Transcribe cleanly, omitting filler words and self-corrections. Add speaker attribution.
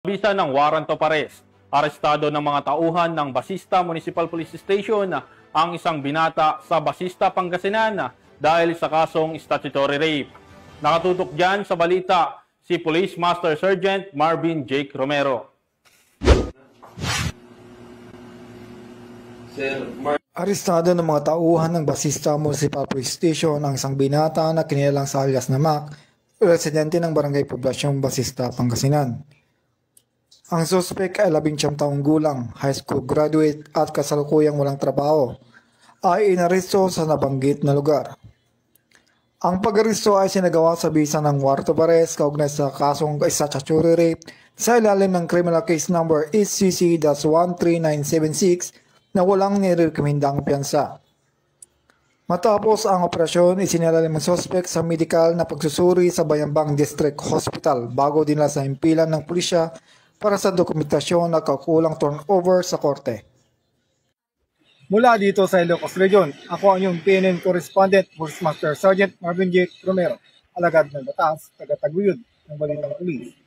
Speaker 1: Bisa ng warrant of arrest, arestado ng mga tauhan ng Basista Municipal Police Station ang isang binata sa Basista, Pangasinan dahil sa kasong statutory rape. Nakatutok dyan sa balita si Police Master Sergeant Marvin Jake Romero.
Speaker 2: Arestado ng mga tauhan ng Basista Municipal Police Station ang isang binata na kinilalang sa alias na Mac, residente ng Barangay Poblasyong Basista, Pangasinan. Ang suspek ay 19 taong gulang, high school graduate at kasalukuyang walang trabaho, ay inaresto sa nabanggit na lugar. Ang pag-aresto ay sinagawa sa bisa ng warrant of arrest kaugnay sa kasong statutory rape sa ilalim ng criminal case number SCC-13976 na walang nirekomendang piyansa. Matapos ang operasyon, isinalalim ang suspek sa medikal na pagsusuri sa Bayambang District Hospital bago dinala sa himpilan ng pulisya para sa dokumentasyon na kakulang turnover sa korte. Mula dito sa Ilocos Region, ako ang iyong PNN correspondent, Police Master Sergeant Marvin J. Romero, alagad ng batas, taga-taguyod ng Balitang Pulis.